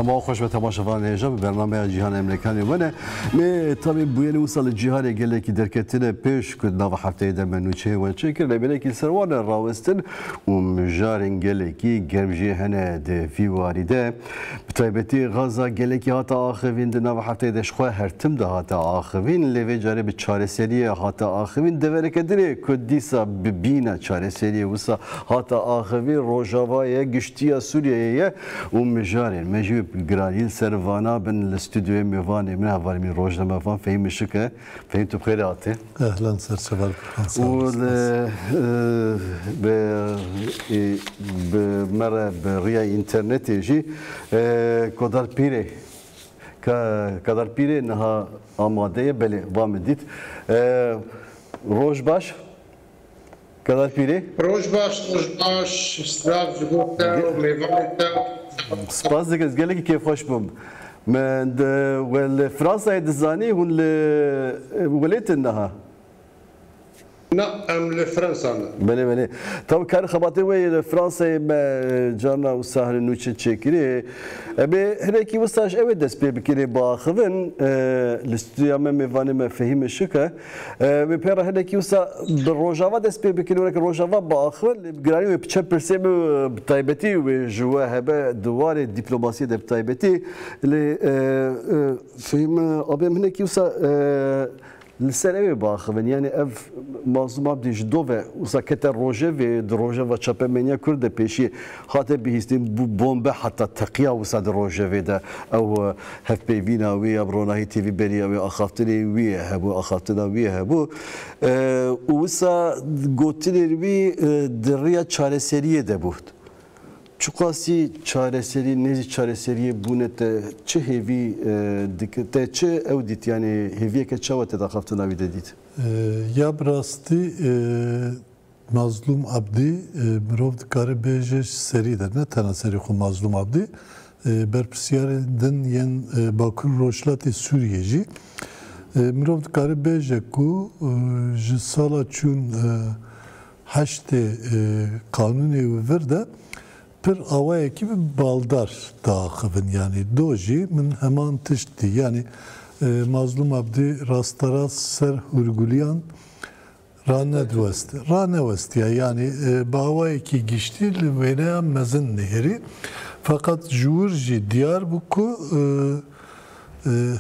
تمام خوش به تماشاوان هجا به برنامه جهان امریکانی ونه می طبعا بوینه وصل جهان گله کی درکتنه پیش کد نو هفته ده منو چه و چه کرد بله کی سروان راوستن و مجارن گله کی گرمجی هنه ده فی وارده بتایبتی غزا گله کی هاتا آخرین ده نو هفته ده شخوه هر تم ده هاتا آخرین لیوی جاری به چاره سری هاتا آخرین دوره کدری کدیسا ببینه چاره سری وسا هاتا آخرین روجاوای گشتیا سوریه و مجارن مجیب گرایل سروانا بن الاستودیو میوانی من اول می روزنامه فان فهم شکه فهم تو بخیر آتی اهلا سرچوال و به مره به ریا اینترنتی جی کدار پیره کدار پیره نه آماده بله وام دید روز باش کدار پیره روز باش استراف جبوته و میوانته سپاس دیگه از گله کی خوش بم من ول فرانسا دزانی هون وليت انها نعم لفرنسا بله بله طب کار خباته وی فرانسا جانا و سهل نوچه چکری به هرکی وستاش اوه دست پی بکری با خوین لستویا میوانی مفهیم شکه به پر هرکی وستا بروجاوا دست پی بکری ولکن روجاوا با خوین گرایی و پچه پرسیم بتایبتی و جوه هبه دوار دیپلماسی ده بتایبتی لی فهم آبی من هرکی وستا لسه باخوین یعنی اف مازم عبدیش دو و وسکت روجه و دروجه و چپه منیا کرده پیشی خاطر بهستیم بمب حتی تقیا وسد روجه و ده او هف بیوینا وی ابرونایی تیوی بری او آخافتنی وی هبو آخافتنا وی هبو وسا گوتنی وی دریا چاره سریه ده بود چقاسی چاره سری نزی چاره سری بونت چه هیوی دکته چه اودیت یعنی هیویه که چه وقت داخلت نوید دید یا براستی مظلوم عبدی مروف دکاره بیجش سری ده نه تنها سری خو مظلوم عبدی برپسیار دن ین باکر روشلات سوریه جی مروف دکاره بیجه کو جسالا چون هشت قانونی ورده پر avaya ki bir baldar dağıvın yani doji min hemen tişti yani mazlum abdi rastara ser hurgulayan ranevesti yani avaya ki geçti veya mezin nehri fakat Jurji Diyarbakır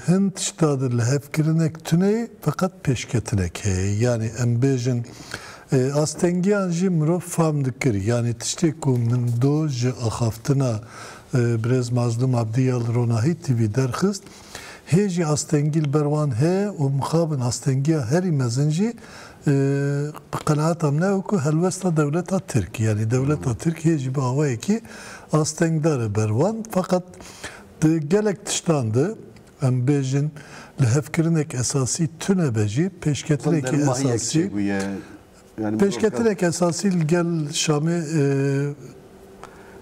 Hint ştadır lehefkirinek tüney fakat peşketinek yani embejin Astengiyan jî mirov fam dikir yani tiştê ku min do ji axaftina Birêz Mazlum Abdî ya li Ronahî TV derxist hê jî astengîl berwan heye û mixabin astengiya herî mezin jî bi qenaeta min e ku helwesta dewleta Tirk yani dewleta Tirk hê jî bi awayekî astengdar e berwan fakat di gelek tiştan de em bêjin li hevkirinek esasî tune be jî pêşketinekî esasî Peşketirek esasil gel Şam'ı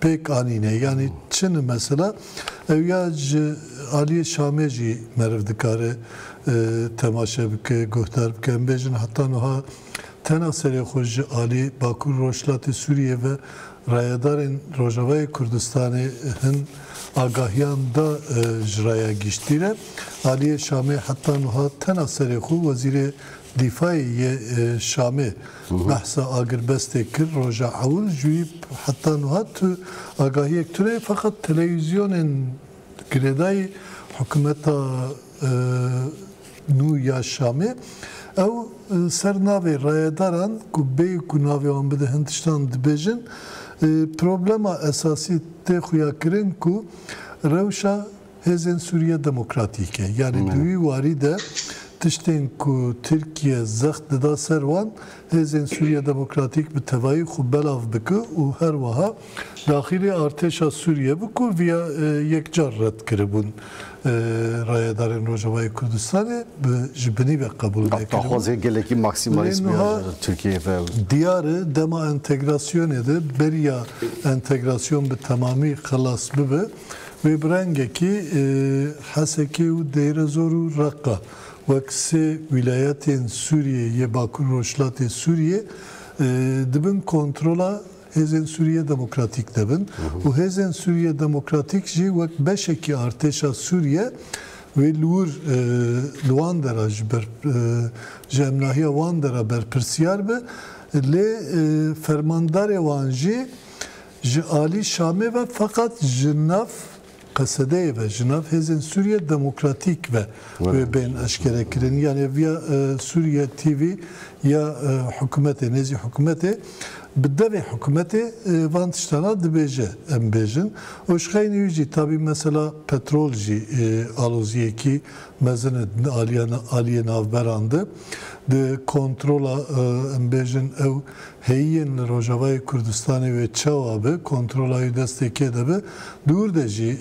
pek anine yani Çin'i mesela evya Ali Şam'ı merv dikare temaşa bike göhter bike embejin hatta noha tena seri hoş Ali Bakur Roşlati Suriye ve Rayadarın Rojavay Kürdistan'ın agahiyanda jraya geçtiler Ali Şam'ı hatta noha tena seri hoş vaziri Difaiye Şam'ı bahsa agirbeste kir roja avul juyip hatta nuhat agahiye türe fakat televizyonun greday hükümeta nu ya Şam'ı ev sernave rayadaran kubbe kunavi ambede Hindistan dibejin problema esası te xuya kirin ku revşa hezen Suriye demokratike yani duyu varide tiştên ku Tirkiye zext dida serwan hêzên Sûriye Demokratîk bi tevayî xwe belav bike û her wiha daxilê artêşa Sûriye bi ku viya yekcar red kiribûn rayedarên Rojavayê Kurdistanê ji binî ve qebûl nekiribûn. Xwazê gelekî maksimalizm Tirkiye ve diyar e dema entegrasyonê de beriya entegrasyon bi temamî xelas bibe ve bi rengekî Hesekê û Deyrezor û Raqqa Vakse vilayetin Suriye, Bakur Roşlatê Suriye dibin kontrola Hêzên Sûriye Demokratîk dibin û Hêzên Sûriye Demokratîk jî wek beşekî artêşa Sûriye wê li wir li wan dera ji ber ji emnahiya wan dera berpirsiyar be lê fermandarê wan jî ji alî Şamê ve fakat ji nav Qesedeyê ve ji nav Hêzên Sûriye Demokratîk ve wê bên eşkere kirin. Yani ya Sûriye TV ya hikûmetê nêzî hikûmetê bi devê hikûmetê van tiştana dibêje em bêjin. O ji xeynî wî jî tabî mesela petrol jî aloziyekî mezin aliyê navberan di. Di kontrola em bêjin ew heyiyên li Rojavayê Kurdistanê ve çawa bi kontrola wî destekê de bi dûr de jî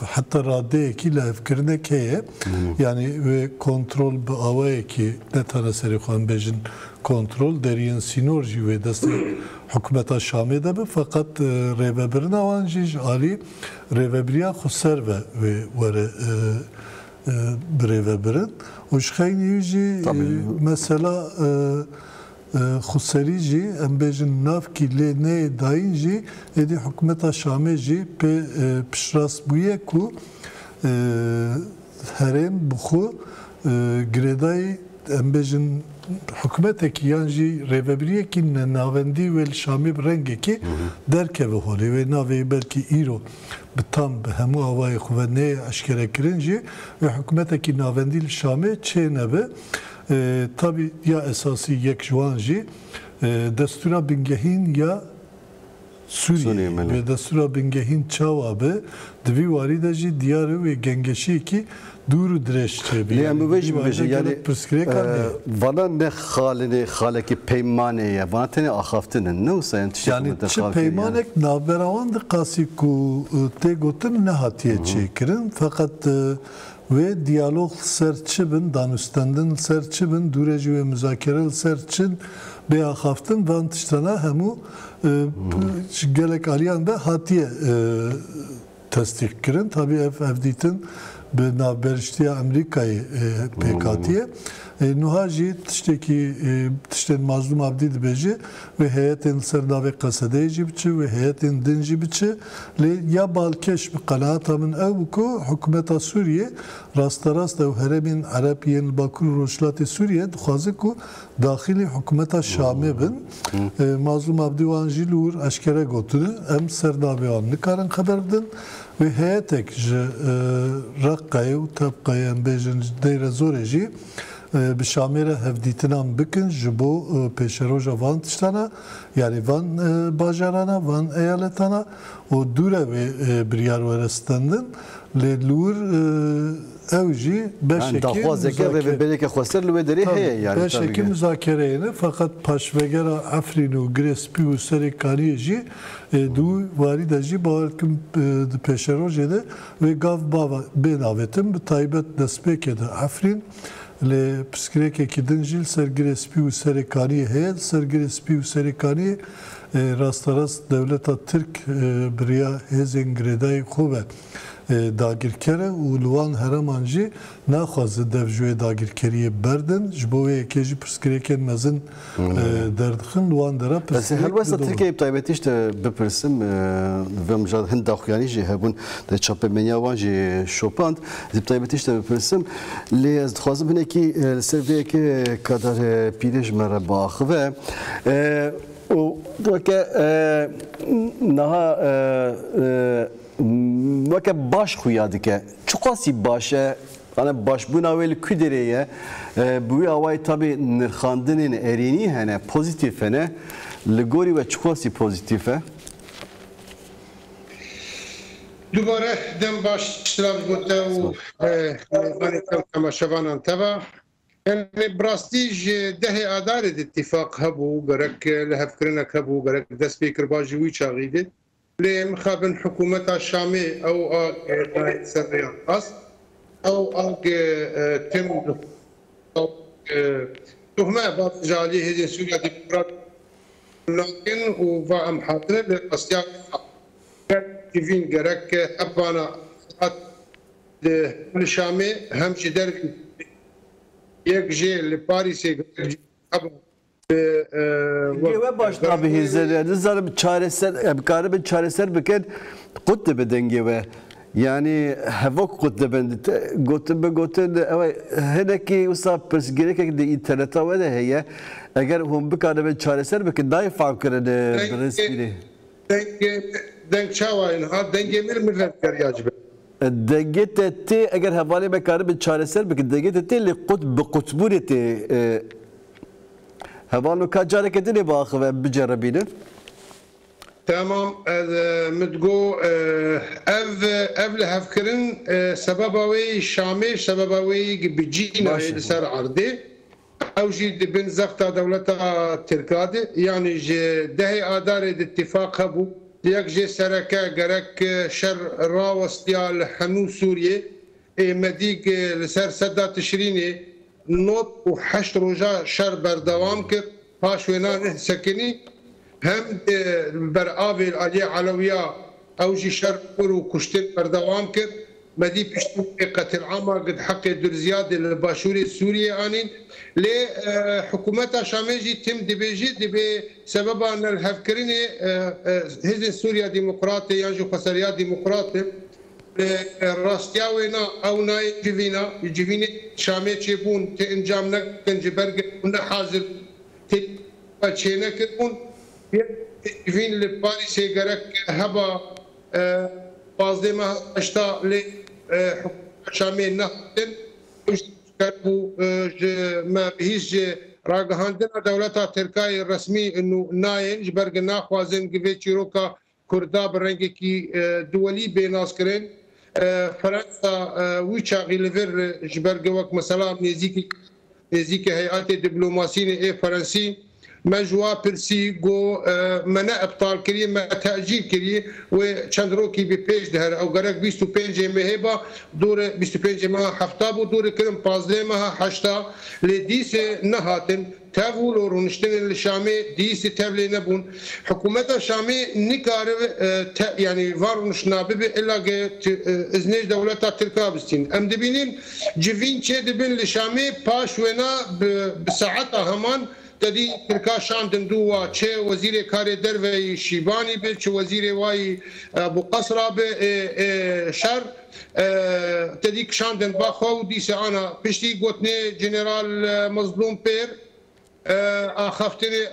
hatta raddeyekî levkirinek heye yani ve kontrol bi awayekî ne tane serê xwe em bêjin kontrol deriyên sînor jî wê destê hikûmeta Şamê de bi fakat rêvebirina wan jî ji alî rêvebiriya xweser ve wê were bi rêvebirin û ji xeynî jî mesela xweserî jî em bêjin navkî lê neyê dayîn jî êdî hikûmeta Şamê jî pê piştrast bûye ku herêm bi xwe girêdayî em bêjin hikûmetekî yan jî rêvebiriyekî navendî wê li Şamê bi rengekî derkeve holê wê navê belkî îro bi tam bi hemû awayê xwe ve neyê eşkere kirin jî wê hikûmetekî navendî li Şamê çê nebe. Tabii ya esası yek ji wan jî destûra bingehîn ya Sûriye ve destûra bingehîn çawa be di vî warî de jî diyarê wê gengeşiyekî dûr û dirêj çêbî. Lê em bibêjin yani vana ne xalinê xalekî peymanê ye vana tenê axaftin ne wisa yani yani çi peymanek navbera wan di qasî ku tê gotin ne hatiye çêkirin fakat ve diyalog ser çibin, danüstendin ser çibin, dûrejî ve müzakere ser çin bê axaftin van tiştana hemû gelek aliyan be hatiye tesdik kirin. Tabii ev dîtin bi navberiştiya Amerîkayê pêk hatiye. Nuha jî tiştekî tiştên mazlûm abdî dibêje ve heyetên ser navê Qesedeyê jî biçe ve heyetên din jî biçe lê ya balkêş bi qenaata min ew bû ku hikûmeta Sûriye rasterast ew herêmên Erebiyên li Bakur û Rojhilatê Sûriye dixwaze ku daxilî hikûmeta Şamê bin. Mazlûm abdî wan jî li wir eşkere gotine em ser navê wan nikarin xeber bidin ve heyetek ji Raqqayê û Tebqayê em bêjin Deyrê Zorê jî bi Şamê re hevdîtinan bikin ji bo pêşeroja van tiştana yani van bajarana van eyaletana û dûre wê biryar were stendin lê li wir ew jî beşekî müzakereyine fakat paşvegera Efrîn û Girespî û serê Kaniyê jî dû warî de jî bawer dikim di pêşerojê de wê gav bava bê navetin bi taybet destpêkê de Efrîn li pirsgirêkekî din jî ser Girespî û serê Kaniyê heye ser Girespî û serê Kaniyê rasterast dewleta Tirk biriya hêzên girêdayî xwe ve dagirkere û li wan hereman jî naxwaze dev ji wê dagirkeriyê berdin ji bo wê yekê jî pirsgirêkên mezin derdixin li wan dera helbesta Tirkiyeyê taybetî işte bipirsim ve mijad hin daxuyanî jî hebûn de çapemeniya wan jî şopand zî taybetî işte bipirsim lê ez dixwazim hinekî li ser vê yekê kadar pîrê ji me re biaxive û weke niha weke baş xuya dike çi qasî baş e başbûna wê li ku derê ye bi wî awayî tabî nirxandinên erînî hene pozîtîv hene li gorî we çi qasî pozîtîv e Dubare dem baş şirav gote û temaşevanan teva yani birastî ji dehê adarê de ittifaq hebû gerek li hevkirinek hebû gerek destpêkirba ji wî çaxî de lê mixabin hikûmeta Şamê ew ser rêyan xast ew tim tuhme ji aliyê hêzên Sûriya Demokrat nakin û va em hatine lê qastiya gerek gerek hebana li Şamê hem ji dervî yek jê li Parîsê گوه باش نبیهیزه نزارم چارەسەر بکارم چارەسەر بکەن قوت دەبێن گوه yani heva qut dibin gotin bi gotin ew hinekî wisa pirsgirêkek di înterneta we de heye eger hûn bikaribin çareser bikin dayê fehm kirin bi rêspîrê deng çawa ha dengê mir vekeriya ji dengê te tê eger hevalê me karibin çareser bikin dengê te tê lê qut bi qutbûnê tê heval ka careke dinê biaxive biceribînin Tamam, متگو ev li hevkirin sebeba wê Şamê sebeba wê bijîna li ser erdê ew jî dibin zexta dewleta Tirkadê yanî ji dehê adarê di ittifaq hebû yek jê sereke gerek şer rawestiya li hemû Sûriyê medîk li ser seda Tişrînê not û heşt roja şer berdewam kir paş wêna neh sekinî hem beravê aliyê Elewiya ew jî şer kur û kuştin berdewam kir medî piştî qetilama gid heqê durziyadê li başûrê Sûriyê anîn lê hikûmeta Şamê jî tim dibêjî dibê sebeba nerhevkirinê Hêzên Sûriya Demokratê yan jî Xweseriya Demokratê rastiya wê na ew nayê civîna civînê Şamê çêbûn tê encam nekin ji ber ne hazir tê çênekiribûn Civîn li Parîsê gerek heba pazdê me heşta lê Şamê nehatin bû me bihîst ji ragihandina dewleta Tirkayê resmî nayên ji ber naxwazin givê çîroka Kurda bi rengekî duwelî bênazkirin Fransa wî çaxî li vir ji ber gewek mesela nêzîkî heyetê diplomasînê ê Frensî me ji wa pirsî got me ne ebtal kiriye me tecîl kiriye wê çend rokî bi pêş dihere ew gerek 25 mehêba dorê 25 meha hefta bû dorê kirin 15 meha heşta lê dîsê nehatin tev û rûniştinên li Şamê dîsê tev lê nebûn hikûmeta Şamê nikaribe yanî var rûniştina bibe illa iznê dewleta Tirka bistîn em dibînin civîn çê dibin li Şamê paş wêna bi saeta heman تدی ترکا شاندن دو چه وزیر کار دروی شیبانی به چه وزیر وای ابو قصرا به شر تدی شاندن با خو دیس انا پشتی گوتنه جنرال مظلوم پیر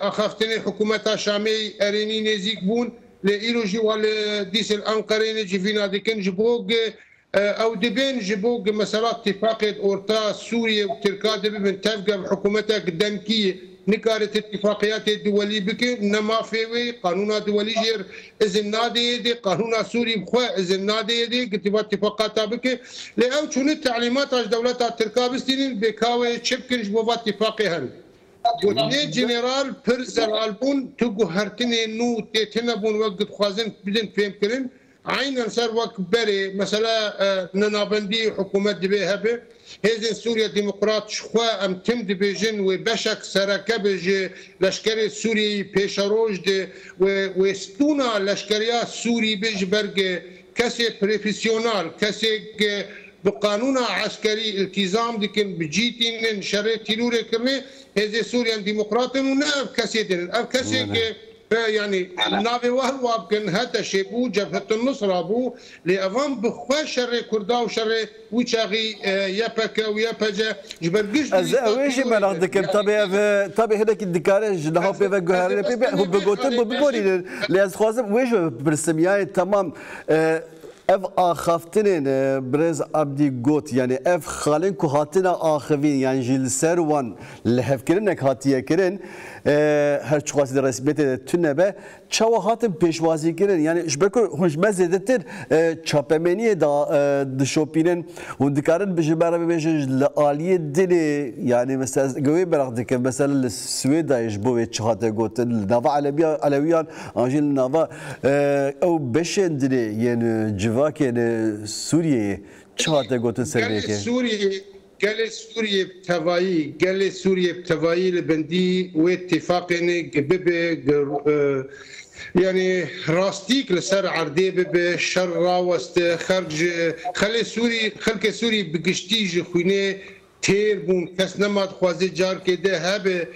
اخفتنی حکومت شامی ارینی نزیک بون لایروجی ول دیس الانقرین جفینا دکن جبوگ او دبين جبوق مسارات اتفاق اورتا سوريا وتركيا دبن تفقى حكومتك دنكيه نكارت اتفاقيات الدولية بك نما فيوي قانون دولي جير إذن نادي دي قانون سوري بخوا إذن نادي دي كتبات اتفاقات بك لأو شون التعليمات عج دولة تركيا بستين بكاوي شبكن جبوات اتفاقي هن قلت جنرال برزر البون تقو هرتني نو تيتنبون وقت خوازن بدن فهم كرن عينا سر وقت بري مثلا ننابندي حكومة دبي هبه هزن سوريا ديمقراط شخوا ام تم دبيجن وبشك سركبج لشكري سوري بيشاروج دي وستونا لشكريا سوري بيج برج كسي بروفيسيونال كسي بقانون عسكري التزام دكن بجيتين شري تيلوري كرني هزن سوريا ديمقراط وناف كسي دين اف كسي يعني نافي وهو كان هذا شيء بو جبهة النصرة بو لأفهم بخوا شر كردا وشر وشاغي يابك ويابجا جبرجش ويش ما نقدك طبيعي هذاك الدكارج نهو بيبقى جوهري بيبقى هو بقولتن بقولي لأز خوازم ويش برسمياي تمام ev axaftinên Birêz Abdî got yani ev xalên ku hatine axivîn yani ji li ser wan li hevkirinek hatiye kirin her çi xwasî resmiyetê de tune be çawa hatin pêşwazî kirin yani ji ber ku hûn ji me zêdetir çapemeniyê da dişopînin hûn dikarin ji ber bibêjin li aliyê dilê yani mesela gewê beraq dikin mesela li Swêdayê ji bo wê çi hate gotin li nava Elewiyan an jî li nava ew beşên dilê yên civakên Sûriyeyê çi hate gotin servêkê gelê Sûriye bi tevayî li bendî wê ittifaqê bibe yani rastîk li ser erdê bibe şer raweste xelkê Sûrî bi giştî ji xwînê تیر بون کس نماد خوازی جار که ده هبه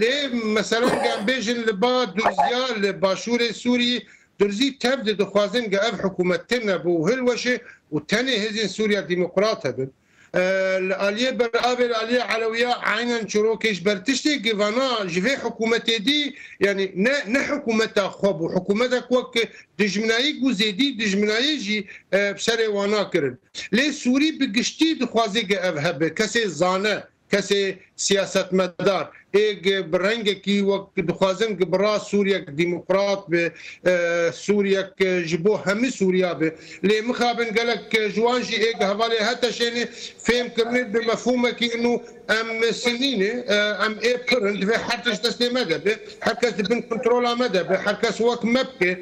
لی مثلا گم بیجن لبا درزیا لباشور سوری درزی تبدي دخوازن قاف حكومة تنبو هلوشة وتاني هزين سوريا ديمقراطة بن الاليه برابر الاليه علويه عينا شروكيش برتشتي كيفانا جفي حكومتي دي يعني نا حكومتها خوب وحكومتك وك دجمناي وزيدي دجمناي جي بسري وانا كرن لي سوري بقشتي دخوازي قاف كسي زانه كسي سياسة مدار ايج برنجه كي وقت دخوازن برا سوريا ديمقراط سوريا جبو هم سوريا به لي مخابن قالك جوانجي ايج هفالي حتى شيني فهم كرنت بمفهومه كي انه ام سنين ام اي برند في حتى تسليم مدى حركه بن كنترول مدى حركه وقت مبكي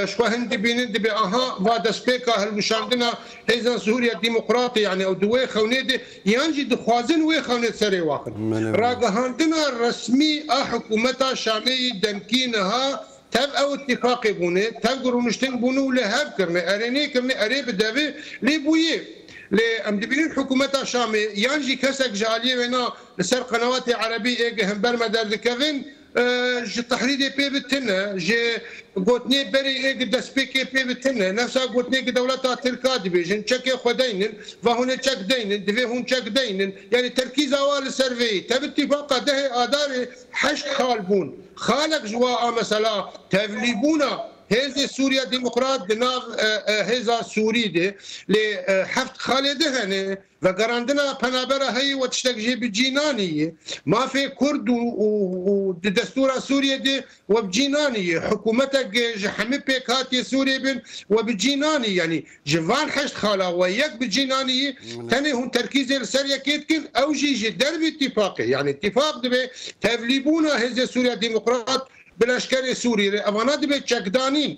شو هندي بيند بي اها فادا سبيكا هالمشاندنا هيزا سوريا ديمقراطي يعني او دوي خونيدي ينجي دخوازن وي خونيد سري واخر راغ هاندنا رسمي حكومتها شامي دمكينها تاب او اتفاقي بونه تقدروا مشتن بونه ولا هفكرنا اريني كرني اري بدابي لي بويه لي ام دبلين حكومتها شامي ينجي كسك جاليه ونا لسر قنوات عربيه ايج هم برمدار ذكفن جي تحريدي بي بتنا جي قوتني بري ايج دسبيكي بي بتنا نفسها قوتني دولتها تركا ديفيجن تشكي خدينن فهون تشك دينن دفي هون تشك دينن يعني تركيز اول سيرفي تب اتفاق ده اداري حشد خالبون خالق جوا مثلا تفليبونا هذه سوريا ديمقراط دناغ هذا سوري دي لحفت خالده هني وقراندنا بنابرة هي وتشتكي بجينانية ما في كرد ودستور سوريا دي وبجينانية حكومتك جحمي بيك هاتي سوريا بن وبجيناني يعني جوان حشت خالا وياك بجينانية تاني هم تركيز السرية كيتكن او جي درب اتفاقي يعني اتفاق دبي تفليبونا هذه سوريا ديمقراط بالاشكال سوري افانا دبي تشكدانين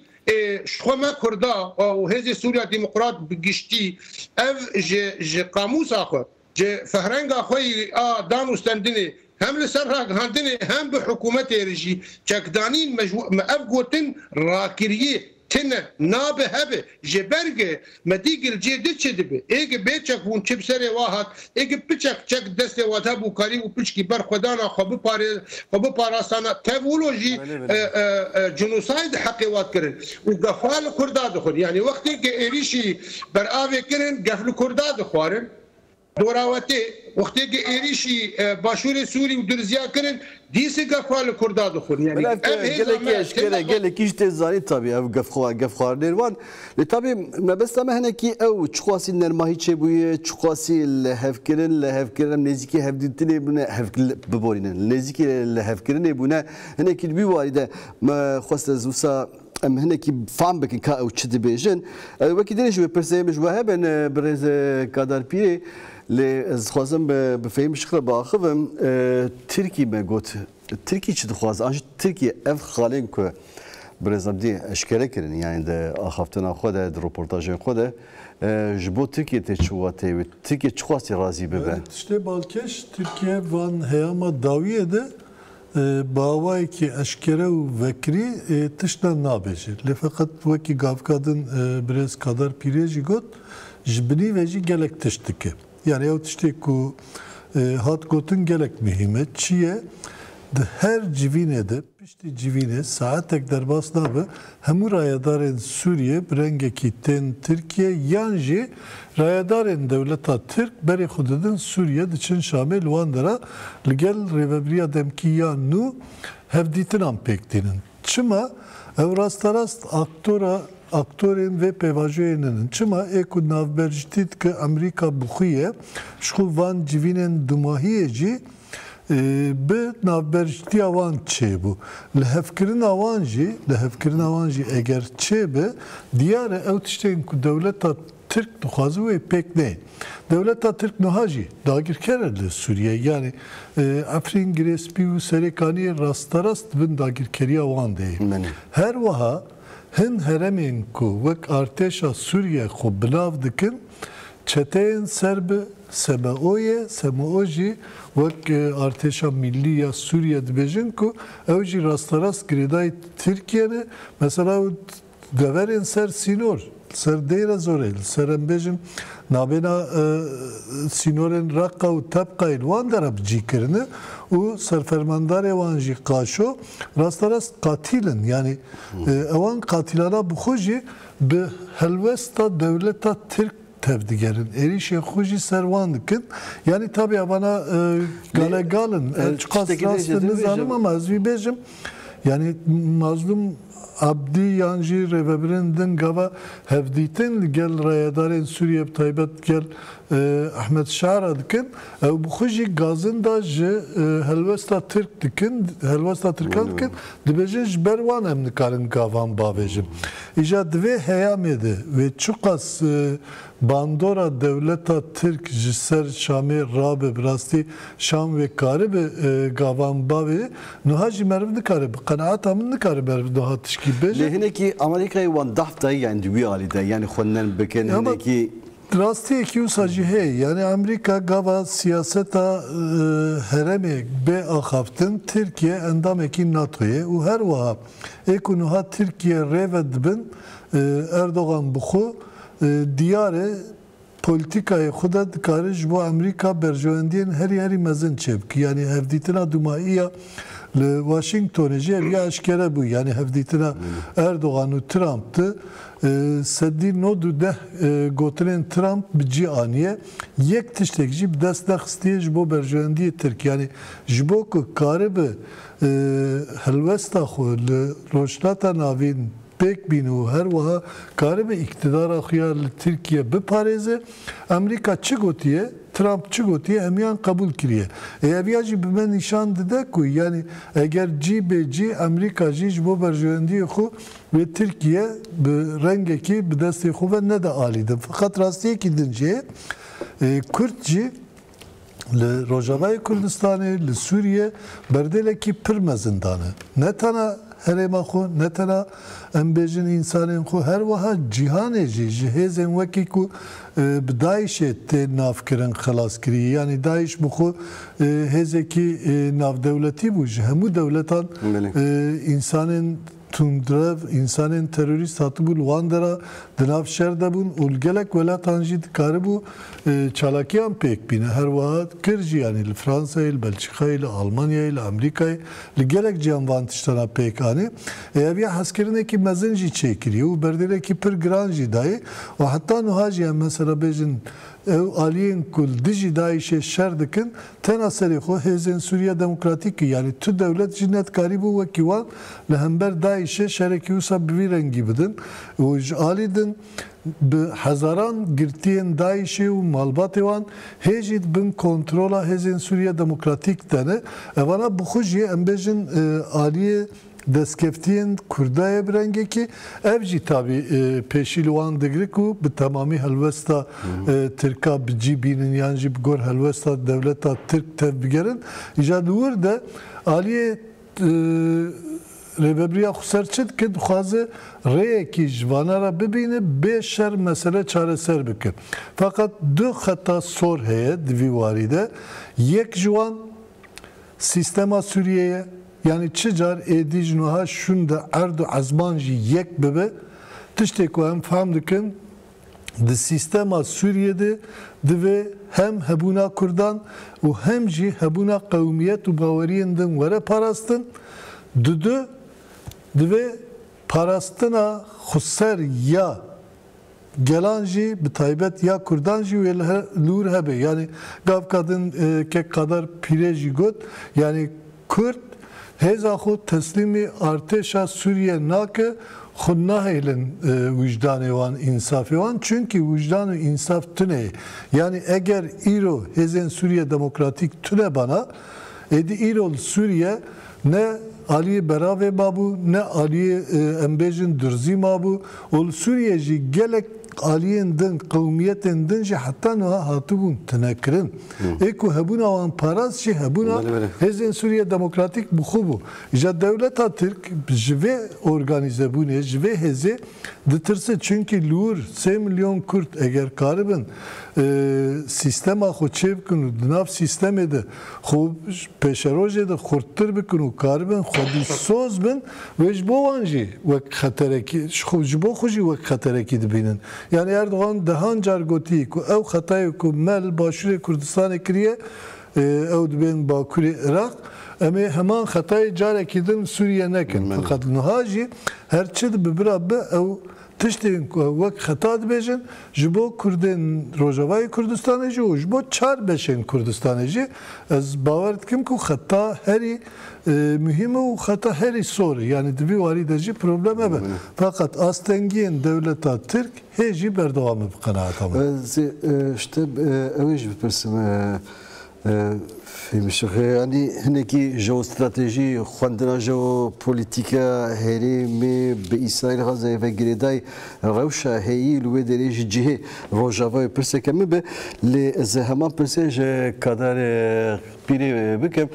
شخوما كردا او هذه سوريا ديمقراط بقشتي اف جي قاموس اخر جي فهرنگ اخوي دانو استندني هم لسرها هاندني هم بحكومه رجي تشكدانين ما افغوتن راكريه تنا نابه هبه جبرجه مديق الجيد تشدبه ايج بيتشك هون تشبسري واحد ايج بيتشك تشك دسته واتابو كاري وبيشكي بر خدانا خبو باراسانا تيفولوجي جنوسايد حقيقات كرن وقفال كردا دخل يعني وقت ايريشي برآوي كرن قفل كردا دخوارن دوراوتي وقت ايريشي باشور سوري ودرزيا كرن ديسي قفال كردا دخل يعني قالك ايش تزاني طبيعي او قفخوار نيروان لطبيعي ما بس ما هنا كي او تشخاصي نرماهي تشبوي تشخاصي الهفكرن نزيكي هفدتني بنا هفك ببورين نزيكي الهفكرن بنا هنا كي بي والده ما خاص زوسا ام هنا كي فهم بك كا او تشد بيجن وكيدين شو برسيمج وهبن برز قدر بي ل خوازم بفهم شخص باخذم تركي ما قلت تركي شد خواز انش تركي اف خالين كو برزم دي اشكال كرن يعني ده اخفتنا خود ريبورتاج خود جبو تركي تشواتي تركي تشواتي رازي ببن işte balkeş Türkiye van heyama daviye de باوای کی اشکره و وکری تشنا نابجه لفقط وکی گافکادن برز kadar پیریجی گوت جبنی وجی گلک تشتکه yani o tiştek ku hat gotun gelek mühime çiye de her civine de pişti civine saatek derbas nabı hemu rayadarın Suriye brengeki ten Türkiye yanji rayadarın devleta Türk beri xudedin Suriye diçin şamil wandara ligel revebriya demkiya nu hevditin ampekdinin çıma evrastarast aktörün ve pevajoyeninin çıma eku navberjitit ki Amerika buxiye şu van civinen dumahiyeci به نابرجتی آوان چه بو لهفکرین آوانجی اگر چه به دیار اوتشتین که دولت Türk duhazı ve pek ne devlet Türk nuhacı dagir kererli Suriye yani Afrin Girespi ve Serekani rastarast bin dagir keriya avan değil her vaha hin heremin ku vek arteşa Suriye xo bilav dikin çeteyin serbe Semaoji vek arteşa milli ya Suriye dibejin ku evci rastarast gireday Türkiye'ne mesela deverin ser sinor ser deyre zor ser embejin nabena sinoren rakka u tepka ilvan derab cikirni u serfermandar evan jî qaşo rastarast katilin yani evan katilana bixuji bi helvesta devleta Türk tevdigerin erişe xuji servan dikin yani tabii bana galegalın çıkas rastını zanım ama az bir bejim yani mazlum Abdi yanjî revebirindin gava hevdîtin gel rayadarên Sûriye taybet gel Ahmed Şara dikin bu xujî gazın da ji helwesta Türk dikin helwesta Türkan dikin dibêjin ji ber wan em nikarin gavan bavêjin îja divê heyamê de ve çuqas bandora devleta Türk ji ser Şamê rabe bi rastî Şam ve karibe gavan bavê niha jî meriv nikare bi qenaeta min nikare meriv niha tişkî bêje hinekî Amerîkayê wan daft yani di wî alî de yani xwendin bikin hinekî rastiyekî wisa jî heye yani Amerîka gava siyaseta heremê bê axaftin Tirkiye endamekî NATO'ye û her wiha êku niha Tirkiye rêve dibin Erdogan bixwe diyarê politikayê xwe de dikare ji bo Amerîka berjewendiyên herî mezin çêbikî yani hevdîtina dumaiya li Washingtonê jî ev ya eşkere bû yani hevdîtina Erdogan û Trump'tı sedî nod û deh gotinên Trump bi cî aniye yek tiştek jî bi dest nexistiye ji bo berjewendiyê Tirk yani ji bo ku karibe helwesta xwe li rojhilata navîn pek binu her vaha karibe iktidara xuyar li Tirkiye biparêze Amerîka çi gotiye Trump çi gotiye hemiyan kabul kiriye ev jî bi me nîşan dide ku yani eger cî bê cî Amerîka jî ji bo berjewendiyê xwe ve Tirkiye bi rengekî bi destê xwe ve ne de alî din fakat rastiyekî din jê Kürt jî li Rojavayê Kurdistanê li Sûriye berdelekî pir mezin dane ne tana herêma xwe ne tena em bêjin însanên xwe her wiha cîhanê jî ji hêzên wekî ku bi Daişê tê navkirin xelaskirî yani Daîş bi xwe hêzekî navdewletî bû ji hemû dewletan însanên tundrev însanên terorîst hatibû li wan dera di nav şer de bûn û gelek welatan jî dikaribû çalakiyan pêk bîne her wiha kir jî yani li Fransayê li Belçîkayê li Almanyayê li Amerîkayê li gelek cihan van tiştana pêk anî ev ya hezkirinekî mezin jî çêkiriye û berdelekî pir giran jî dayê û heta niha jî em mesela bêjin ev aliyên ku dijî Daişê şer dikin tena serê xwe hêzên Sûriya Demokratîk yani tu dewlet jî netkarî bû wekî wan li hember Daişê şerekî wisa bi vî rengî bidin û ji alî din bi hezaran girtiyên Daişê û malbatê wan hê jî dibin kontrola hêzên Sûriya Demokratîk dene evana bixwe jî em bêjin aliyê destkeftiyên Kurdayê bi rengekî ev jî tabî pêşî li wan digire ku bi temamî helwesta Tirka bi cî bînin yan jî bi gor helwesta devleta Tirk tev bigerin îja li wir de aliyê rêveberiya xwe ser dikin dixwaze rêyekî ji vana re bibîne bê şer mesele çareser bikin fakat du xeta sor heye di vî warî de yek ji wan sîstema Sûriyeyê yani çicar êdî ji niha şûn de erd û ezman jî yek bibe tiştê ku em fehm dikin di sîstema Sûriyeyê divê hem hebûna Kurdan û hem jî hebûna qewmiyet û baweriyên din were parastin du divê parastina xweser ya gelan jî bi taybet ya Kurdan jî wê li wir hebe yani gav kadin kek kadar pîrê jî got yani Kürt hêza xwe teslîmê artêşa Sûriye nake xwe nahêlin wîcdanê wan însafê wan çünkü wîcdan û însaf tune yani eger îro hêzên Sûriye Demokratîk tune bana êdî îro li Sûriye ne aliyê beravê mabû ne aliyê em bêjin durzî mabû û li Sûriye jî gelek آليين دن قومية دن جي حتى نها هاتبون تنكرن إيكو هبونا وان باراس شي هبونا هزين سوريا ديمقراطيك بخوبو إجا دولة ترك جوه organize bune جوه هزي دترسه çünkü لور 3 milyon Kürt eğer karibin sistema خود چه بکنو دناف سیستم ده خوب پیشروج ده خورتر بکنو karibin خودی سوز بن وش بوانجی وک خطرکی خوب جبو خوشی وک خطرکی دبینن yani Erdoğan دهان جارگوتی کو او خطای کو مل باشور کردستان کریه او دبین باکوری عراق اما همان خطای جارکی دن سوریه نکن فقط نهاجی هرچی ده ببرابه او تشتین که وقت خطا دبیجن جبو کردن روجاوای کردستانی جی و جبو چار بشین کردستانی جی از باور دکم که خطا هری مهمه و خطا هری سوری yani دبی واری دجی پروبلم هبه فقط آستنگین دولتا ترک هیچی بردوام بقناعت همه işte اویج بپرسم في مشغل يعني هناكي جو استراتيجي خواندنا جو بوليتيكا هريمي بإسرائيل غزة فجريداي روشة هي الودريج جهة روجافا برسك مب لزهمان برسج كدار بيري بكم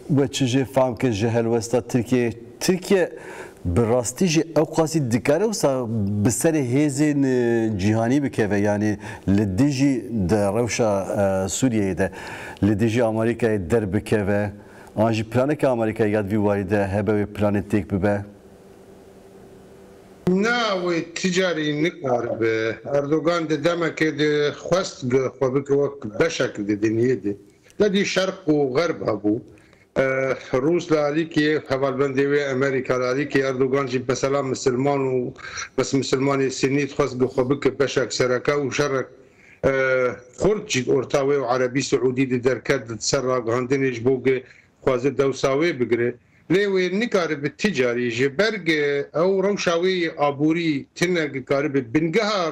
وتشجع فهم كجهل وسط تركيا براستی جه او قاسی دکاره و سا بسر هزین جهانی بکه یعنی لدیجی در روشا سوریه ده لدیجی آمریکا در بکه آنجی پلانه که آمریکا یاد وی وارده هبه و پلانه تیک ببه ناوی تجاری نکارب اردوغان ده دمک ده خواست خوابک وقت بشک ده دنیه ده لدی شرق و غرب هبو روس لعليكي حوالبندي امريكا لعليكي اردوغان جي مثلا مسلمان بس مسلماني سنيت خاص بخبك بشك سركا وشرك خرج اورتاوي وعربي سعودي دركات تسرق عندنا جبوق خوازه دوساوي بقري ليوي نكارب التجاري جبرق او روشاوي ابوري تنق كارب بنقها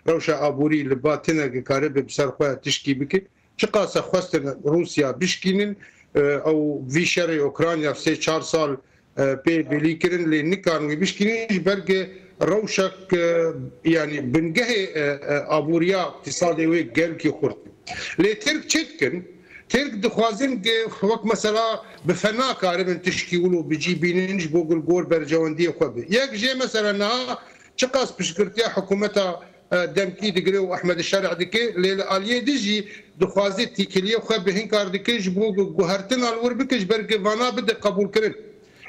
روشا ابوري لبا تنق كارب بسرخوا تشكي بك شقاسه خواست روسيا بشكينن او في شرق اوكرانيا في 4 سال بي بليكرن اللي نكان بيشكينيش برقه روشك يعني بنقهي ابوريا اقتصادي ويك قال كي خرط لي ترك تشكن ترك دخوازن وقت مثلا بفنا كاربن تشكي ولو بيجي بينج بوغل جور برجواندي خوبي ياك جي مثلا تشقاس بشكرتيا حكومتها دمكي دقري واحمد الشارع دكي للاليه ديجي دخوازي تيكليه خو بهن كار دكي جبو جوهرتنا الوربكش برك فانا بده قبول كرن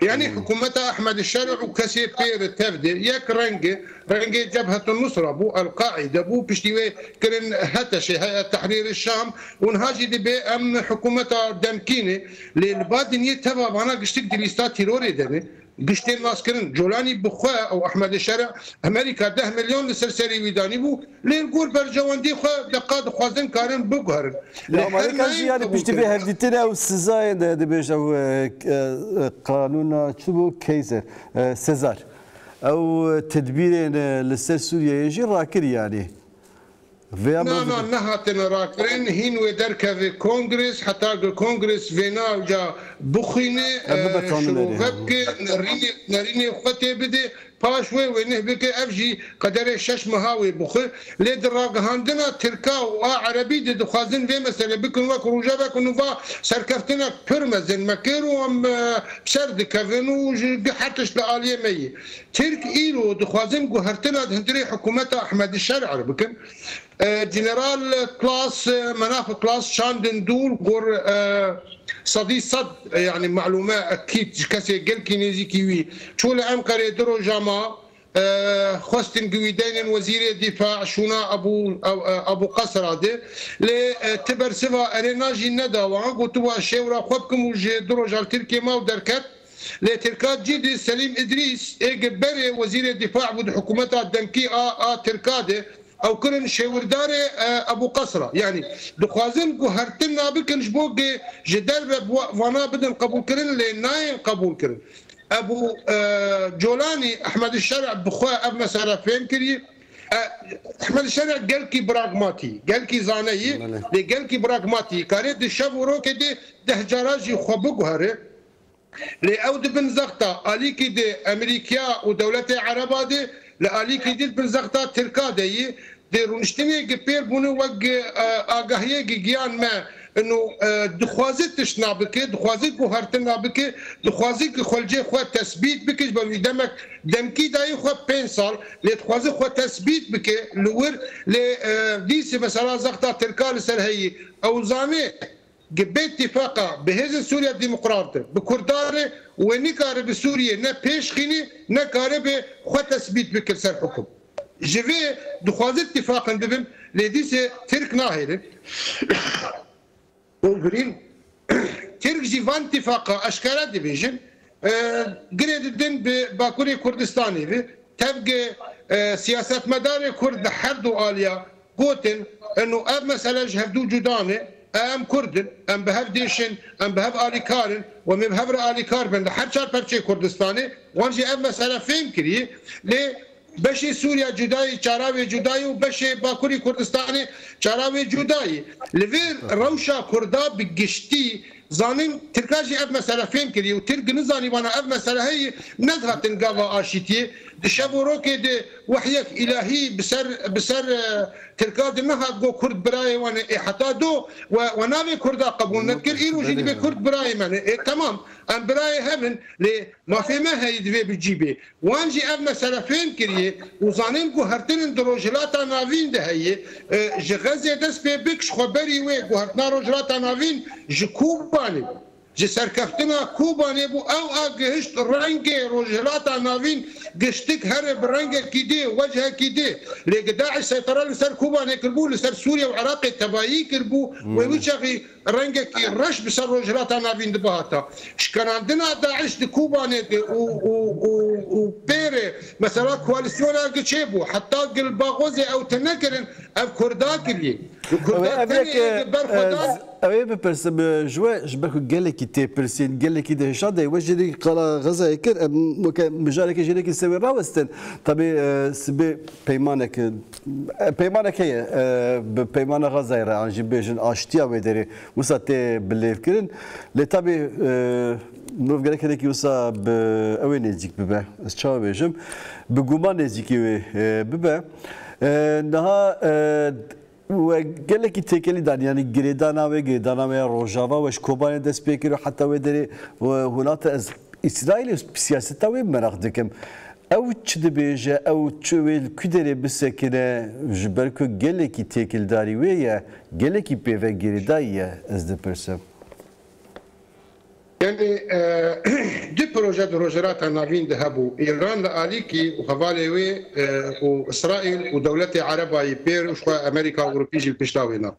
يعني حكومتها احمد الشارع وكسي بير تفدي ياك رنج جبهه النصره بو القاعده بو بشتي كرن هتش هيئه تحرير الشام ونهاجي دي بي ام حكومتها دمكينه للبادنيه تبع انا قشتك ديستات تيروري دني قشتين ناس كرن جولاني بخوا او احمد الشارع امريكا 10 مليون لسرسري ويداني بو لنقول برجواندي خوا دقات خوازن كارن بقهر امريكا يعني بيجي به هديتنا والسزاين دي بيج او قانون شو كيزر سيزار او تدبير لسر سوريا يجي راكر يعني لا نهاتنا راكرين هين ودركه في كونغرس حتى الكونغرس فينا وجا بخينه شروفك نريني خوتي بدي باشوي ونهبك افجي قدر شش مهاوي بخي لدراغ هاندنا تركا وعربي دخازن في مساله بكن وك روجابك نوفا سركفتنا برمزن مكيرو ام بسرد كفنو حتىش لاليه مي ترك ايرو دخازن قهرتنا هندري حكومتها احمد الشارع بكن جنرال كلاس مناف كلاس شاندن دول قر صدي صد يعني معلومه اكيد كسي قال كينيزي كيوي شو العام قري درو جاما خوستن قويدين وزير الدفاع شونا ابو قصر هذا لتبر سوا اريناجي ندا وان قلتوا الشيورا خوبكم وجي درو جال تركيا ما ودركت لتركات جدي سليم ادريس اجبري وزير الدفاع بود حكومتها الدمكي تركاده او كرن شورداري ابو قصره يعني دخوازن قهرتنا بكنش بوق جدال وانا بدن قبول كرن لناين قبول كرن ابو جولاني احمد الشارع بخوا اب مساله فين كري احمد الشارع قال كي براغماتي قال كي زاني قال كي براغماتي كاريد الشافورو كدي دهجراجي خبقهره لأود بن زغطة أليكي دي أمريكا ودولة عربة دي لآلیک دید بن زغتا ترکا دی رونشتنی گپیر بونه وگ آگاهی گیان ما انه دخوازت تشنابكه دخوازت گوهرتن نابكه دخوازت خلجه خو تثبيت بكش بمدمك دمكي داي خو 5 سال لتخوازت خو تثبيت بكه لور لديس مثلا زغتا تركال سرهي او زامي جبت اتفاقا بهز سوريا الديمقراطيه بكرداره ونكار بسوريا نا بيشخيني نكار بخو تثبيت بكل سر حكم جيفي دخوازت اتفاقا ببن لديس ترك ناهيل بولغرين ترك جيفان اتفاقا اشكالات ديفيجن قريد الدين بباكوري كردستاني تبقى سياسات مداري كرد حردو آليا قوتن انه اب مسألة جهدو جداني ام كردن ام بهف ديشن ام بهف آلي كارن ومن بهف آلي كاربن لحد شار برشي كردستاني وانجي اب مسألة فين كري ليه بشي سوريا جداي چاراوي جداي وبشي باكوري كردستاني چاراوي جداي لفير روشا كردا بگشتي زانين تركاجي اب مسألة فين كري وترك نزاني وانا اب مسألة هي نزهة تنقاوا آشيتي دشابو روكي دي وحيك إلهي بسر تركاد النها جو كرد براي وانا حتى دو ونامي كردا قبول نذكر إيرو جيدي بكرد براي ماني تمام ام براي همن ما في ما هي دبي بجيبي وانجي اب مسألة فين كري وزانين جو هرتن دروجلاتا نافين ده هي جغزي دس بيكش خبري وي جو هرتنا روجلاتا نافين جكوباني جسركفتنا كوباني بو او اگهشت رنگ روجلاتا نافين قشتك هر برنگ كيدي وجهه كيدي لقى داعش سيطرة لسر كوباني كربو لسر سوريا وعراق تبايي كربو ويوشغي رنگ كي رش بسر روجلاتا نافين دبهاتا شكان عندنا داعش دي كوباني و بيري مثلا كواليسيون اگه چيبو حتى قل باغوزي او تنكرن او كرداك اللي اوه بپرسم جوا جبركو گلکی تی پرسین گلکی ده شاده وجدی قلا غزه کر مجالك جلکی سوي راوستن طبي سبي پیمانك هي بپیمان غزه را انجی بیشن آشتیا ودری وسا تی بلیف کرن لطبي نوف گلک هدکی وسا اوه نزدیک ببه از چاو بیشم بگومان نزدیکی ببه نها وقال لك تيكلي دان يعني جريدانا وجريدانا روجافا وش كوباني دس بيكيرو حتى ودري وهناك اسرائيل سياسته وين مناخدكم او تشد بيجا او تشويل كدري بسكنه جبركو قال لك تيكل داري ويا قال لك بيفا جريدايا از ذا بيرسون يعني دي بروجات روجرات نافين ذهبوا ايران لاليكي وخوالي وي واسرائيل ودولتي عربة يبير وشوا امريكا واوروبيجي البشتاوينا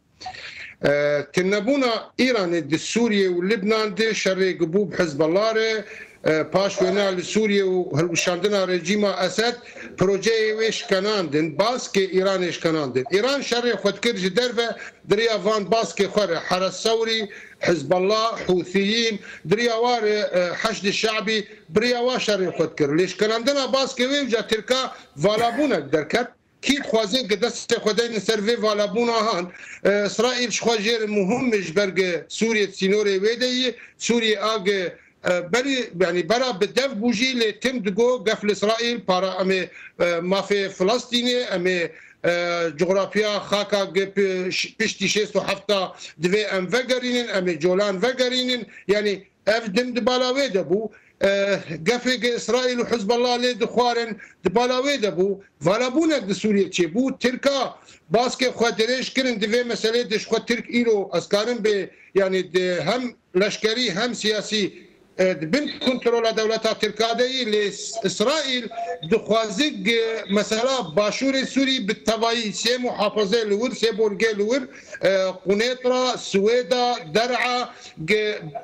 تنبونا ايران دي سوريا ولبنان دي شري قبوب حزب الله باش وينا لسوريا وشاندنا رجيما اسد بروجي ويش كناندن باسكي ايران ايش كناندن ايران شري خد كرج درفه دريا فان باسكي خر حرس ثوري حزب الله حوثيين درياوار حشد الشعبي برياوا شري خد كر ليش كناندنا باسكي ويجا تركا فالابونا دركت كيد خوازين قدست خدين سيرفي فالابونا هان اسرائيل شخواجير مهم جبرق سوريا سينوري ويدي سوريا اج بري يعني برا بدف بوجي لتم دقو قفل اسرائيل بارا امي ما في فلسطيني امي جغرافيا خاكا بشتي شيستو حفتا دوي ام فقرينين امي جولان فقرينين يعني افدم دبالاوي دبو قفق اسرائيل وحزب الله لي دخوارن دبالاوي دبو فالابونك دسوريا تشيبو تركا باسكي خواتريش كرن دوي مسألة دش خو ترك ايرو اسكارن ب يعني هم لشكري هم سياسي بن كنترول دولتها تركادي لإسرائيل دخوازق مثلا باشور سوري بالتباي سي محافظة لور سي بورجي لور قنيطرة سويدا درعا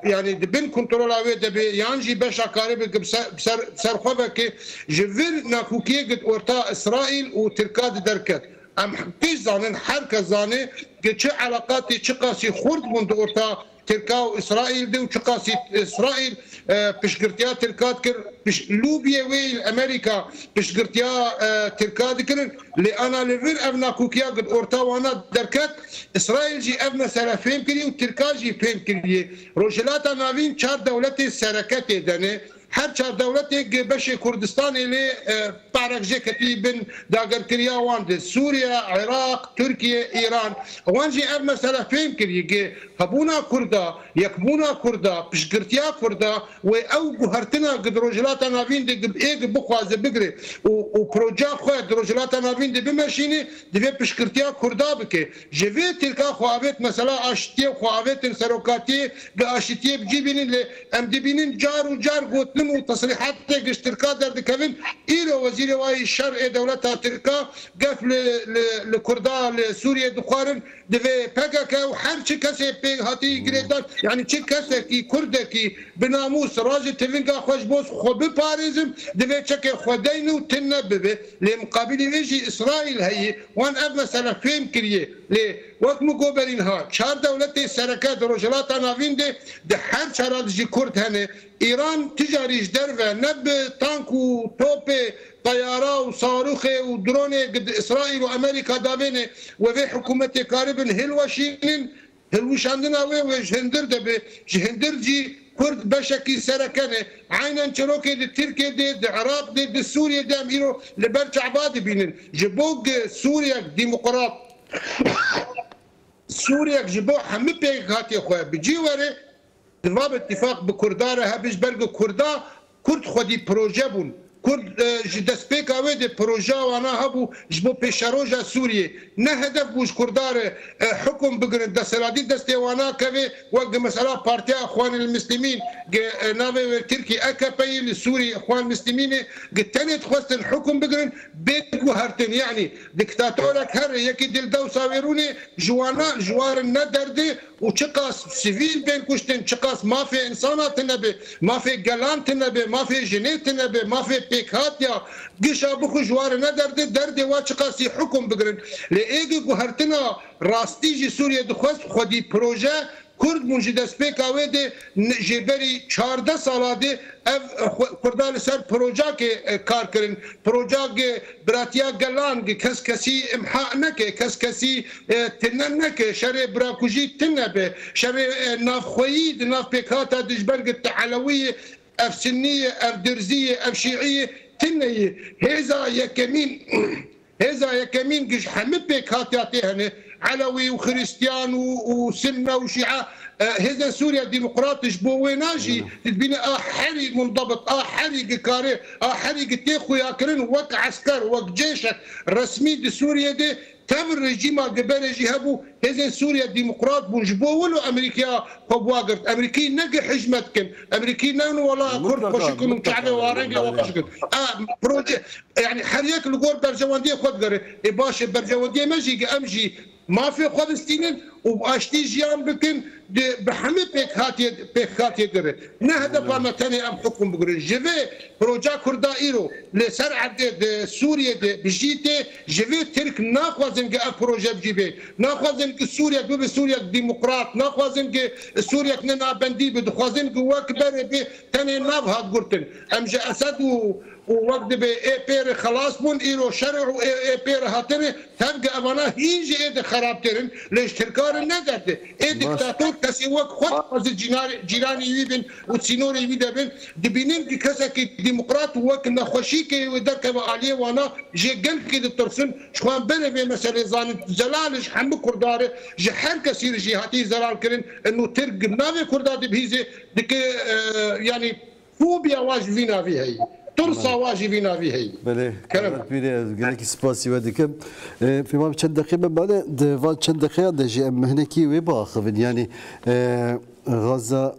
يعني بن كنترول اويدا يانجي باشا كارب بسرخوبك جفير ناكوكي قد اورتا اسرائيل وتركاد دركت ام كيش زانن حركة زاني قد علاقاتي قاسي خورد من اورتا تركا واسرائيل دي وشقاسي اسرائيل بشقرتيا تركات كر لوبيا ويل امريكا بشقرتيا تركات كر انا لفير ابنا كوكيا قد اورتا وانا دركت اسرائيل جي ابنا سلفين كري وتركا جي فين كري روجلاتا نافين 4 دولتي سركتي دني هر چار دولتێک بەشێ کوردستانی لێ پارێکژێ کەتی بن داگەرکریا وان دێ سووریا عێراق تورکیە ئیران ئەوانجی ئەم مەسەلە فێم کردی هەبوونا کووردا یەکبوونا کووردا پشتگرتیا کووردا و ئەو گوهرتنا درۆژلاتە ناوین ئێگ بخوازە بگرێ و پرۆژا خۆ درۆژلاتە ناوین دێ بمەشینێ دەبێت پشتگرتیا کووردا بکێ ژێ ترکا خواابێت مەسەلا ئاشتیە خواابێتن سەرۆکاتیە گە ئاشتیە بجی بینین لێ ئەم دەبینین جار و جار گوتن و تصریحات تێگەشت ترکا دەردەکەون ئیرۆ وەزیرە وای شەرعێ دەوڵەتە ترکا گەف لە کووردا لە سووریە دخوارن دەبێ پەکەکە و هەر چ کەسێ پێ هاتی گرێدان یعنی چه کەسێکی کوردێکی بناموس ڕاژی تڤنگا خۆش بۆ خۆ بپارێزم دەبێت چەکێ خۆدەین و تن نەببێ لێ مقابلی وێژی ئیسرائیل هەیە وان ئەم مەسەلە فێم کردیە لێ وەک گۆبەرین ها چار دەوڵەتی سەرەکە دڕۆژەڵاتە ناوین دێ دە هەر چارادژی کورد هەنێ ئیران تجاریش دەرڤە نەب تانک و تۆپێ طيارة وصاروخي ودروني قد إسرائيل وأمريكا دابيني وفي حكومتي قاربن هلوشينين هلوشاندنا وجهندر دبي جهندر جي كرد بشكي سركنه عينا شروكي دي تركيا دي العراق دي سوريا دي اميرو لبرج عبادي بينن جبوك سوريا ديمقراط سوريا جبوك حمي بيك هاتي اخويا بيجي وري ضرب اتفاق بكرداره هبش برق كردا كرد خدي بروجه بون كرد دەستپێک ئەوێ دێ پرۆژا وانە هەبوو ji بۆ پێشەڕۆژە سووریێ نە هەدەف بووش کوردارە حکم بگرن دەسەلاتî دەستێوانە کەوێ وەک مەسەلا پارتیا ئەخوان المسلمین ناوێ ترکی ئەکەپەی لە سووری ئەخوان مسلمینێ تەنێت خواستن حکم بگرن بێت گوهرتن یعنی دیکتاتۆرێک هەر یەکی دلدە و ساوێرونێ جوانە ژوارن نەدەردێ و چ قاس سیڤیل بێن کوشتن چ قاس مافێ ئینسانات نەبێ مافێ گەلانت نەبێ مافێ ژنێت نەبێ مافێ پێکهاتیا گشا بخو جوارە نەدەردێ دەردێ وا چ قاسی حکم بگرن لە ئێگی گوهرتنا ڕاستیژی سووریە دخواست خودی پرۆژە کورد بوونجی دەستپێکاوێ دێ ژێبەری 14 ساڵا دێ ئەv کوردان لەسەر پرۆژاکێ کارکردن پرۆژاکێ براتیا گەلانگە کەس کەسی ئەمحا نەکێ کەس کەسی تنە نەکێ شەرێ براکوژی تن نەبێ شەرێ نافخۆیی ناف پێکهاتە دژبەرگت تەعەلەویە ئەف سنیە ئەف درزیە ئەف شیعیە تنەیە هێزا یەکەمین گشت هەمە پێکهاتیا تێ هەنێ علوي وخريستيان وسنه وشيعه هذا سوريا ديمقراطيش بو ويناجي تبين حري منضبط حري كاري حري تيخو ياكرن وك عسكر وك جيشك رسمي دي سوريا دي تم الرجيم قبل جهبو هذا سوريا ديمقراط بونجبو ولو امريكا فبواقرت امريكي نقي حجمتكن امريكي نانو ولا كرد كشكن وكعبه وارنجه وكشكن بروجي يعني حريك الغور برجوانديه خد قري باش برجوانديه ماجي امجي ما في خودستينن واشتي جيان بكن بحمي بيك هاتي قري نهدف ما تاني ام حكم بقري جيفي بروجا كردا ايرو لسرعه سوريا بجيتي جيفي ترك ناخوازن بروجا بجيبي ناخوازن سوريا دوب سوريا ديمقراط ناخوازن سوريا كنا بندي بدخوازن وكبر بي تاني نافها قرتن امجا اسد ووقت بي اي بير خلاص بون ايرو شرع اي بير هاتني تبقى امانه هيجي ايد خراب ترن ليش تركار الندرد اي دكتاتور كسي وقت خد جيراني يبن وتسينوري يبن دبينين كسك ديمقراط وقت نخوشيك ودرك عليه وانا جي قلب كده ترسن شوان بنا في مسألة زانت زلالش حم كرداره جي حر كثير جهاتي زلال كرن انه ترك نافي كردات بهيزه دك يعني فوبيا واجبينا فيها هي ترصى واجبنا فيه بله كلام قالك سباسي ودكم في ما بشد دقيقة بعد دفع شد دقيقة دجي مهنكي وباخذ يعني غزة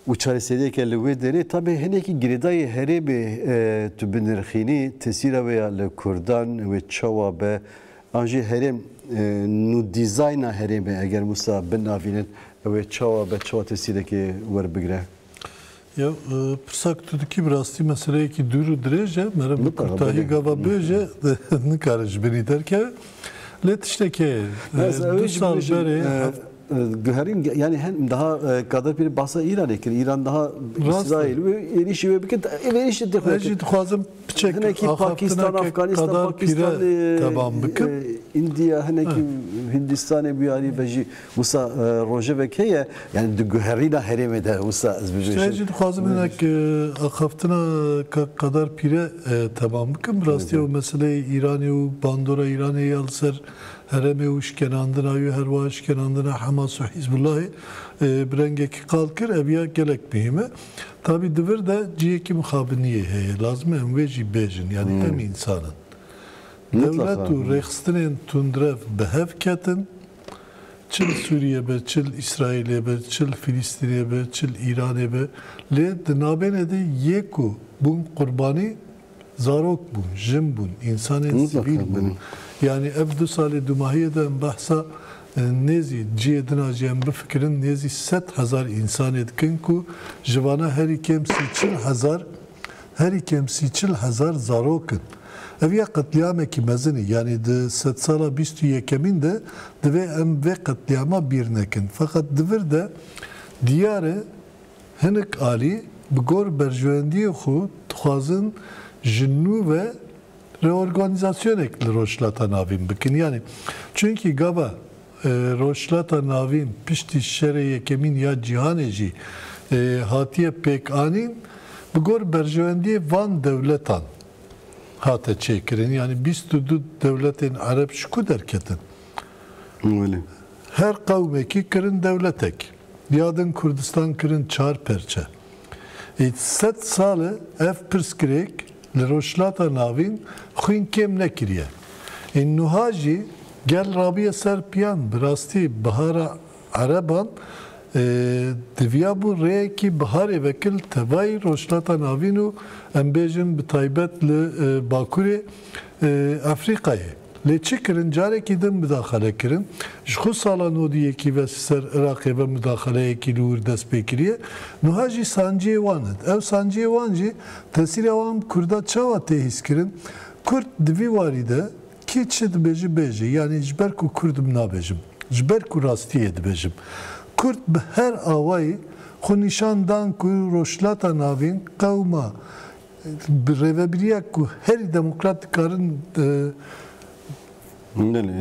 وشاري سيدك اللي ودري طبعا هناك جريداي هربي تبنرخيني تسير ويا الكردان وتشواب أنجي هرم نو ديزاين هرم أجر موسى بنافين وتشواب تسيرك وربقره Ya pırsak tutuki birasti meseleye ki duru dreje merhaba kurtahi gava beje ne karış beni derken let işte ki 2 sal beri güherin yani hem daha kadar bir basa İran ekin. İran daha İsrail ve erişi ve bir erişi de Ecid xwazim piçek Hineki Pakistan, Afganistan, Pakistan, India, hineki Hindistan bu yani beji Musa Rojavek'e yani de güherina hereme de Musa azbijin. Ecid xwazim hinek axaftina kadar pire tamam bikim. Rastı o meseleyi İran'ı ve bandora İran'ı yalser hereme u şkenandına yu her va şkenandına Hamas ve Hizbullah'ı brengeki kalkır eviya gelek mühime. Tabi dıvır da ciyeki muhabiniye heye lazım emveci bejin yani hem insanın. Devlet u rekhstinin tundrev behevketin çil Suriye be, çil İsrail'e be, çil Filistin'e be, çil İran'e be le dınabene de yeku bun kurbani zarok bun, jim bun, insanın sivil bun. Yani evdu sali dumahiyeden bahsa nezi ciyedina cem bu fikrin nezi 7,000 insan etkin ku jivana her kemsi 1000 zarokun. Eviya katliame ki mezini yani de 7 sala 21 de dve em ve katliama bir nekin. Fakat dıvır da diyarı hinek ali bgor berjwendiye xu tuxazın jinnu ve reorganizasyon ekli roşlata navim bikin. Yani çünkü gaba roşlata navim pişti şereye kemin ya cihaneci hatiye pek anin bgor berjwendiye van devletan hata çekirin. Yani biz tudu devletin Arap şku derketin. Öyle. Her kavmeki kırın devletek. Diyadın Kurdistan kırın çar perçe. 7 salı ev pirskirek Roşlata navin xuyên kêm nekiriye. Nuha jî gel Rabiye Serpiyan bi rastî bihara Ereban diviya bû rêyekî biharê vekil tevayî Roşlata navîn û em bêjin bi taybet li Bakurê Efrîqayê. Lê çi kirin carekî din müdaxele kirin. Ji xwe sala nodiyekî ve ser Iraqê ve müdaxeleyekî li wir dest pê kiriye. Niha jî sanciyê wan et. Ev sanciyê wan jî tesîrê wan Kurda çawa tê hîs kirin. Kurd di vî warî de kî çi dibêjî bêje. Yani ji ber ku Kurdim nabêjim. Ji ber ku rastiyê dibêjim. Kurd bi her awayî xwe nîşan dan ku roşlata navîn qewma bi rêveberiya ku herî demokrat dikarin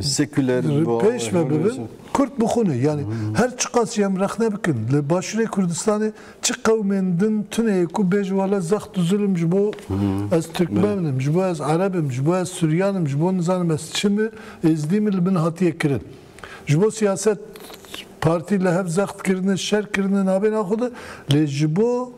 seküler peş ve bibin Kürt buxunu yani her çıkas yem rakhne bikin le başre Kurdistan'ı çık kavmen din tüne ku bejwala zaxt zulüm jbo az Türkmenim jbo az Arabım jbo az Suryanım jbo nizanım az çimi ezdim bin hatiye kirin jbo siyaset partiyle hep zaxt kirin şer kirin naben axuda le jbo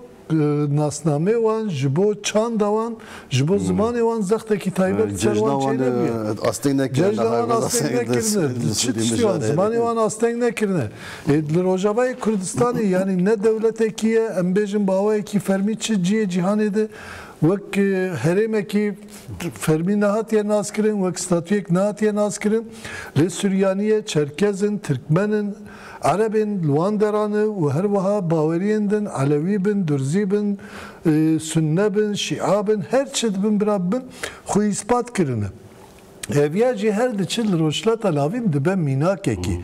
nasname wan jbo çan dawan jbo zamanê wan zaxtekî taybet serwan çêne bûye asteng nekirine cejna asteng nekirine zamanê wan asteng nekirine li Rojavayê Kurdistanê yani ne devletekî ye em bêjin bawayekî fermî çi ciyê cîhanê de wek herêmekî fermî nehatiye nas kirin wek statûyek nehatiye nas kirin lê Süryaniye Çerkezin Türkmenin Arabın, Luanderanı ve her vaha Baveriyendin, Alevibin, Dürzibin, Sünnebin, Şiabin, her çedbin birabbin xuy ispat kirini. Eviyacı her diçil roşlata lavim de ben minak eki.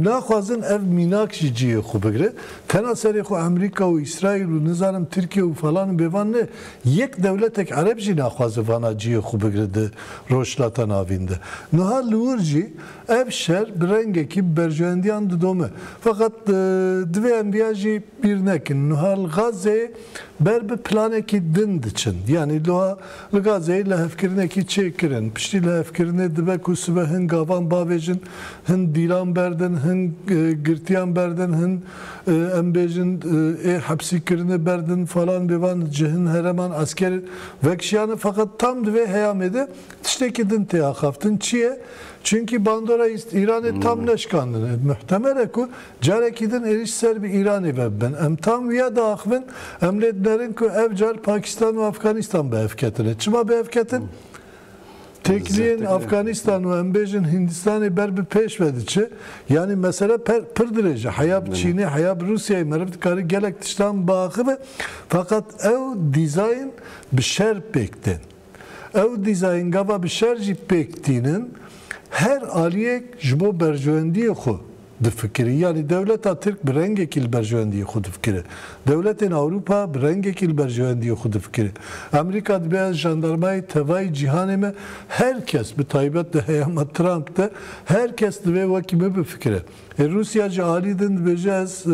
Naxwazin ev minak jiciye xu bigre. Tena seri xu Amerika ve İsrail ve nizanım Türkiye ve falan bevan ne? Yek devletek Arab jî naxwazı vana ciye xu bigre de roşlata navinde. Niha lurji ev şer bir rengeki berjwendiyan didome. Fakat dve enbiyacı bir nekin. Niha Gazze ber bir planeki din diçin. Yani loha Gazze'yi lehefkirineki çekirin. Pişti lehefkirine dibe kusuve hin gavan bavejin, hin dilan berdin, hin girtiyan berdin, hin embejin hapsi kirine berdin falan bevan cihin hereman askeri vekşiyanı fakat tam dve heyamede tişteki din teyakhaftin çiye çünkü bandora İran'ı tam neşkandın. Muhtemelen ku carekidin eriş serbi İran'ı vebben. Em tam viya da akvin emredlerin ku evcar Pakistan ve Afganistan bevketine. Çıma bevketin tekliğin Afganistan ve embejin Hindistan'ı berbi peş verdiçi. Yani mesela pır derece. Hayab Çin'i, hayab Rusya'yı merhaba gelek dıştan bakı fakat ev dizayn bir şer pektin. Ev dizayn gava bir şer pektiğinin her aliyek jbo berjwendiye xu difkiri. Yani devleta Türk bir rengekil berjwendiye xud difkiri. Devletin Avrupa bir rengekil berjwendiye xud difkiri. Amerika beyaz jandarmayı tevayı cihanı me herkes bir taybet de heyama Trump'ta herkes de ve vakime bir fikri. Rusya cahilidin bejaz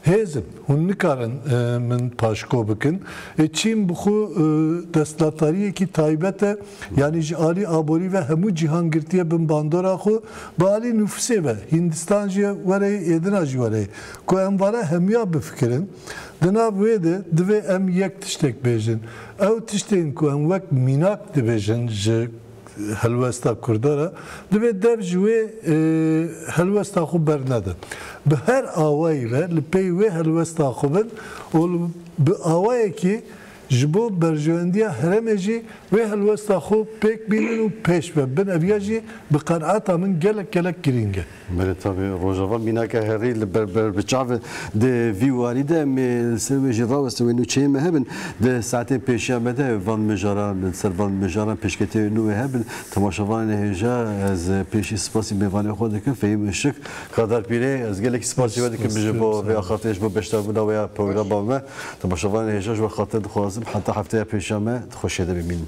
hezim. Hun nikarin min paşko bikin. Çin bu destlatariye ki taybete yani Ali abori ve hemu cihan girtiye bin bandora xu bali nüfuse ve Hindistanca vere edinaj vere. Ko em vara hemya bifikirin. Dina vede dve em yek tiştek bejin. Ev tişteyin ko em vek minak dibejin ji helvesta kurdara dve dev jwe helvesta xu bernede. Bi her avayı ve lipey ve helvesta xu bin ol bi avayı ki jibo berjwendiya heremeci ve helvesta xu pek binin u peş ve ben eviyacı bi qanaata min gelek giringe. Böyle tabii Rojava minaka herri li berber biçave de viwari de me seveci ravest ve nuçeye mehbin de saatin peşamede van mejara servan mejara peşkete nu hebin tamaşavan heja az peşi spasi mevane xodeke fehim ışık kadar bire az gelek spasi ve de bu ve xateş bu beşta ve program ve tamaşavan heja ve xatet xwazim hatta haftaya peşame xoş ede bimin.